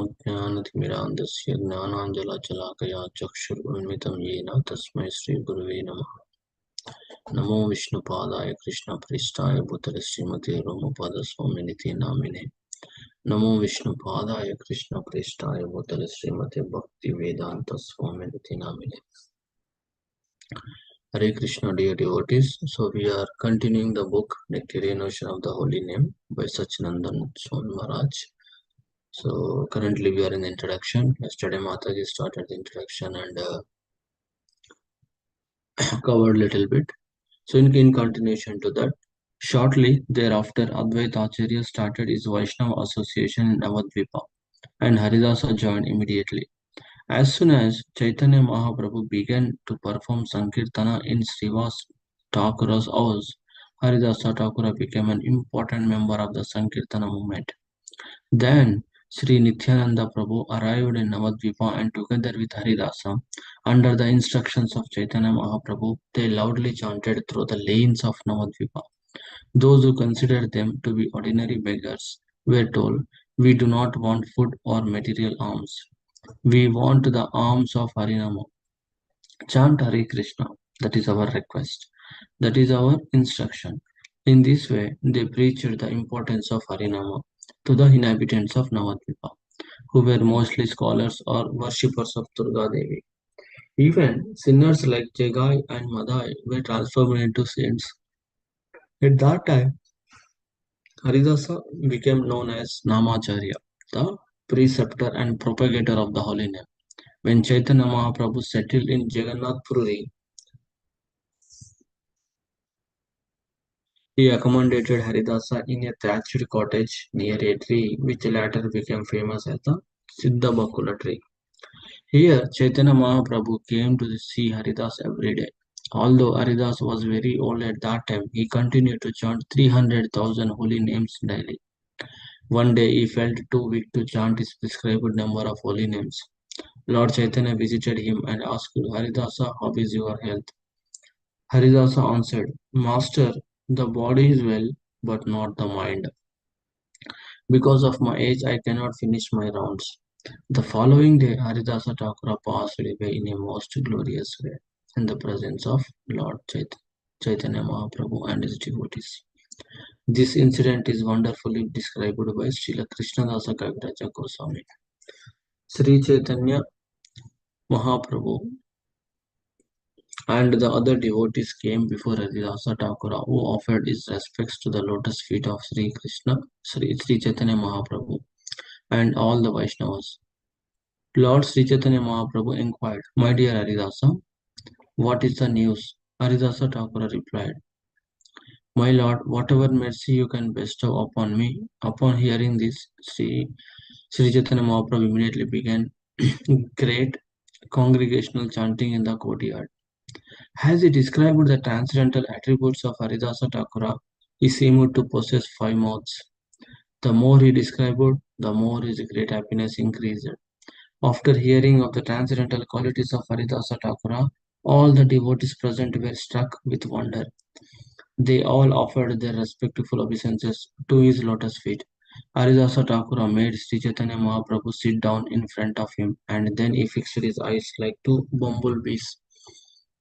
अज्ञानतिमिरान्धस्य ज्ञानाञ्जनशलाकया चक्षुरुन्मिलितं येन तस्मै श्रीगुरवे नमः। नमो विष्णुपादाय कृष्णप्रेष्ठाय भूतले श्रीमते रोमपदस्वामिनिति नामिने। नमो विष्णुपादाय कृष्णप्रेष्ठाय भूतले श्रीमते भक्तिवेदान्तस्वामिनिति नामिने। Hare Krishna, dear devotees. So we are continuing the book Nectarean of the Holy Name by Sachinandan Swami Maharaj. So currently we are in the introduction. Yesterday Mataji started the introduction and covered a little bit. So in continuation to that, shortly thereafter Advaita Acharya started his Vaishnava association in Navadvipa and Haridasa joined immediately. As soon as Chaitanya Mahaprabhu began to perform Sankirtana in Srivas Thakura's house, Haridasa Thakura became an important member of the Sankirtana movement. Then Sri Nityananda Prabhu arrived in Navadvipa and together with Haridasa, under the instructions of Chaitanya Mahaprabhu, they loudly chanted through the lanes of Navadvipa. Those who considered them to be ordinary beggars were told, "We do not want food or material alms. We want the alms of Harinama. Chant Hare Krishna. That is our request. That is our instruction." In this way, they preached the importance of Harinama to the inhabitants of Navadvipa, who were mostly scholars or worshippers of Durga Devi. Even sinners like Jegai and Madai were transformed into saints. At that time, Haridasa became known as Namacharya, the preceptor and propagator of the holy name. When Chaitanya Mahaprabhu settled in Jagannath Puri, he accommodated Haridasa in a thatched cottage near a tree which later became famous as the Siddha Bakula tree. Here, Chaitanya Mahaprabhu came to see Haridas every day. Although Haridas was very old at that time, he continued to chant 300,000 holy names daily. One day he felt too weak to chant his prescribed number of holy names. Lord Chaitanya visited him and asked, "Haridasa, how is your health?" Haridasa answered, "Master, the body is well, but not the mind. Because of my age, I cannot finish my rounds." The following day, Haridasa Thakura passed away in a most glorious way in the presence of Lord Chaitanya Mahaprabhu and his devotees. This incident is wonderfully described by Srila Krishnadasa Kaviraja Goswami. Sri Chaitanya Mahaprabhu and the other devotees came before Haridasa Thakura, who offered his respects to the lotus feet of Sri Chaitanya Mahaprabhu, and all the Vaishnavas. Lord Sri Chaitanya Mahaprabhu inquired, "My dear Haridasa, what is the news?" Haridasa Thakura replied, "My lord, whatever mercy you can bestow upon me." Upon hearing this, Sri Chaitanya Mahaprabhu immediately began great congregational chanting in the courtyard. As he described the transcendental attributes of Haridasa Thakura, he seemed to possess five mouths. The more he described, the more his great happiness increased. After hearing of the transcendental qualities of Haridasa Thakura, all the devotees present were struck with wonder. They all offered their respectful obeisances to his lotus feet. Haridasa Thakura made Sri Chaitanya Mahaprabhu sit down in front of him, and then he fixed his eyes like two bumblebees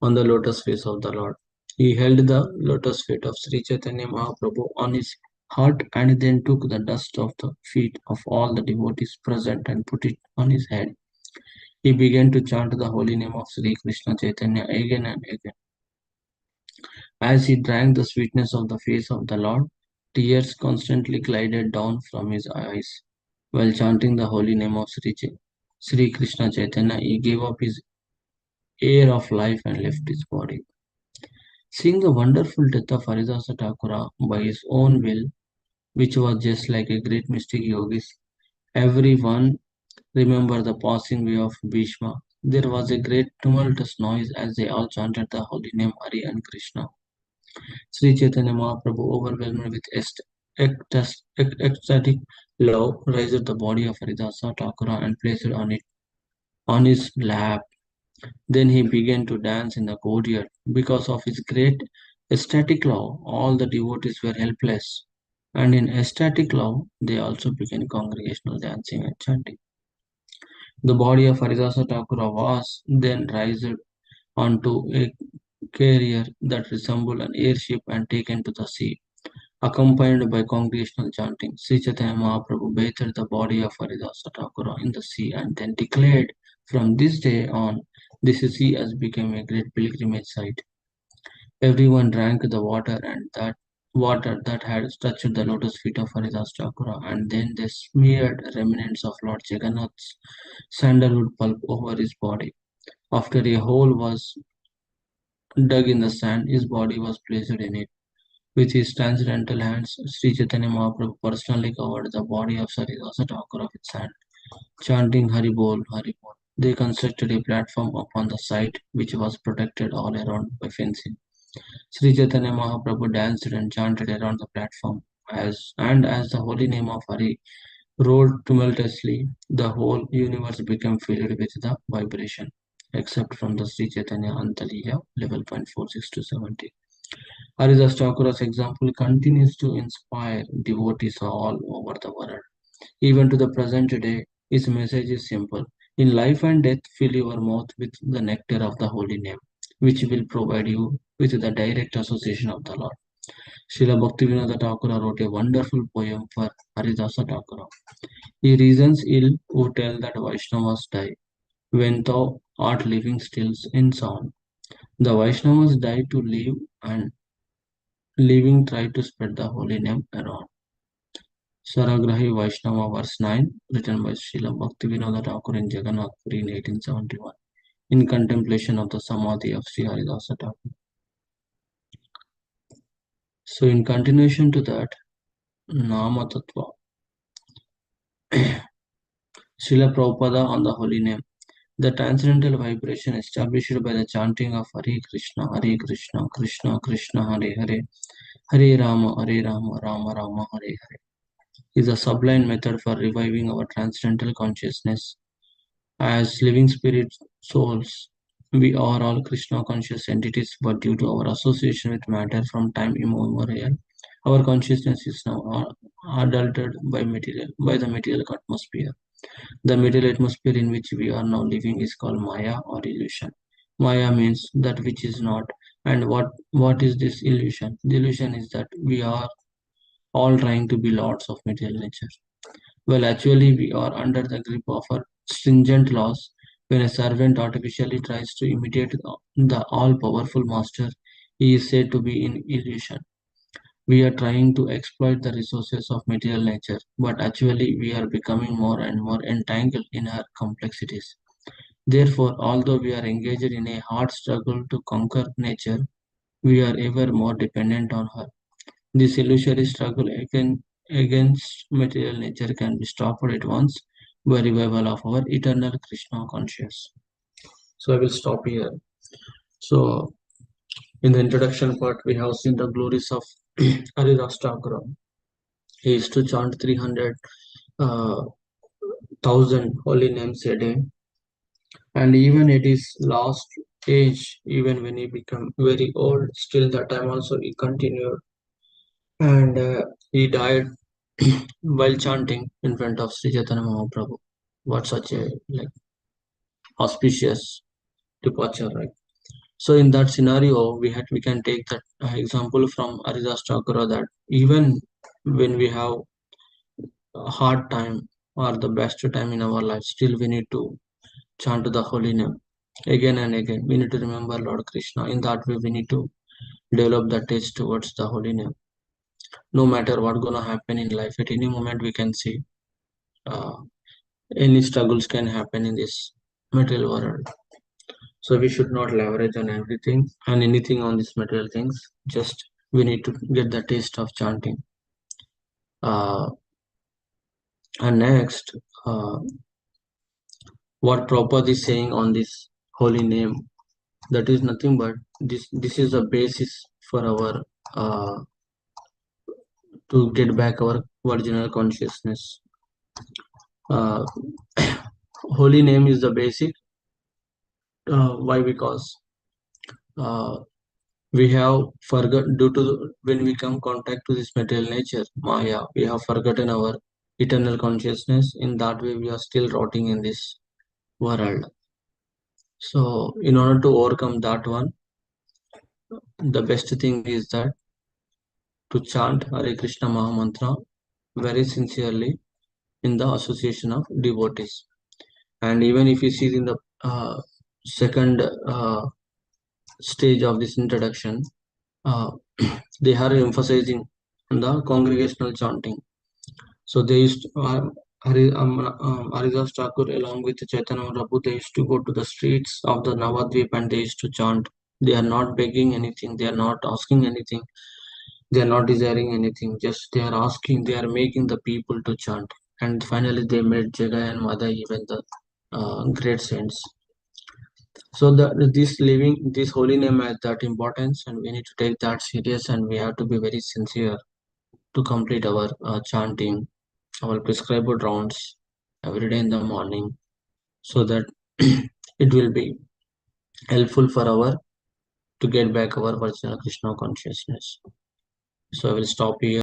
on the lotus face of the Lord. He held the lotus feet of Sri Chaitanya Mahaprabhu on his heart and then took the dust of the feet of all the devotees present and put it on his head. He began to chant the holy name of Sri Krishna Chaitanya again and again. As he drank the sweetness of the face of the Lord, tears constantly glided down from his eyes. While chanting the holy name of Sri Krishna Chaitanya, he gave up his air of life and left his body. Seeing the wonderful death of Haridasa Thakura by his own will, which was just like a great mystic yogis, everyone remembered the passing away of Bhishma. There was a great tumultuous noise as they all chanted the holy name Hari and Krishna. Sri Chaitanya Mahaprabhu, overwhelmed with ecstatic love, raised the body of Haridasa Thakura and placed it on his lap. Then he began to dance in the courtyard. Because of his great ecstatic love, all the devotees were helpless, and in ecstatic love, they also began congregational dancing and chanting. The body of Haridasa Thakura was then raised onto a carrier that resembled an airship and taken to the sea, accompanied by congregational chanting. Sri Chaitanya Mahaprabhu bathed the body of Haridasa Thakura in the sea and then declared, "From this day on, this sea has become a great pilgrimage site." Everyone drank the water, and that water that had touched the lotus feet of Haridas Thakura, and then they smeared remnants of Lord Jagannath's sandalwood pulp over his body. After a hole was dug in the sand, his body was placed in it. With his transcendental hands, Sri Chaitanya Mahaprabhu personally covered the body of Haridasa Thakura with sand, chanting Hari Bol, Hari Bol. They constructed a platform upon the site, which was protected all around by fencing. Sri Chaitanya Mahaprabhu danced and chanted around the platform, as the holy name of Hari rolled tumultuously, the whole universe became filled with the vibration, except from the Sri Chaitanya Antaliya level 0.46 to 70. Haridas Thakura's example continues to inspire devotees all over the world. Even to the present day, his message is simple. In life and death, fill your mouth with the nectar of the holy name, which will provide you with the direct association of the Lord. Srila Bhaktivinoda Thakura wrote a wonderful poem for Haridasa Thakura. He reasons ill who tell that Vaishnavas die, when thou art living still in sound. The Vaishnavas die to live, and living try to spread the holy name around. Saragrahi Vaishnava verse 9, written by Srila Bhaktivinoda Thakur in Jagannath Puri in 1871, in contemplation of the Samadhi of Sri Haridasa Thakur. So in continuation to that, Nama Tattva, Srila Prabhupada on the holy name. The transcendental vibration established by the chanting of Hare Krishna, Krishna Krishna, Hare Hare, Hare Rama, Rama Rama, Hare Hare, is a sublime method for reviving our transcendental consciousness. As living spirit souls, we are all Krishna conscious entities, but due to our association with matter from time immemorial, our consciousness is now adulterated by the material atmosphere. The material atmosphere in which we are now living is called Maya or illusion. Maya means that which is not. And what is this illusion? The illusion is that we are all trying to be lords of material nature. Well, actually, we are under the grip of our stringent laws. When a servant artificially tries to imitate the all-powerful master, he is said to be in illusion. We are trying to exploit the resources of material nature, but actually we are becoming more and more entangled in her complexities. Therefore, although we are engaged in a hard struggle to conquer nature, we are ever more dependent on her. This illusory struggle against material nature can be stopped at once by revival of our eternal Krishna consciousness. So I will stop here. So in the introduction part, we have seen the glories of Haridas Thakur. He used to chant 300,000 holy names a day, and even at his last age, even when he became very old, still that time also he continued, and he died while chanting in front of Sri Chaitanya Mahaprabhu. What such a like auspicious departure, right? So in that scenario, we can take that example from Haridas Thakura that even when we have a hard time or the best time in our life, still we need to chant the holy name again and again. We need to remember Lord Krishna. In that way, we need to develop the taste towards the holy name. No matter what gonna happen in life, at any moment we can see uh, any struggles can happen in this material world. So we should not leverage on everything and anything on these material things. Just we need to get the taste of chanting. Uh, and next, uh, what Prabhupada is saying on this holy name, that is nothing but this is the basis for our to get back our original consciousness. Uh, holy name is the basic. Why? Because uh, we have forgot due to when we come contact to this material nature, Maya, we have forgotten our eternal consciousness. In that way, we are still rotting in this. world. So, in order to overcome that one, the best thing is that to chant Hare Krishna Mahamantra very sincerely in the association of devotees. And even if you see in the second stage of this introduction, uh, they are emphasizing on the congregational chanting. So they used to, Haridas Thakur along with Chaitanya Prabhu, they used to go to the streets of the Navadvip and they used to chant. They are not begging anything, they are not asking anything, they are not desiring anything, just they are asking, they are making the people to chant. And finally they made Jagai and Madai even the great saints. So this living, this holy name has that importance, and we need to take that serious, and we have to be very sincere to complete our chanting, our prescribed rounds every day in the morning, so that it will be helpful for our to get back our original Krishna consciousness. So I will stop here.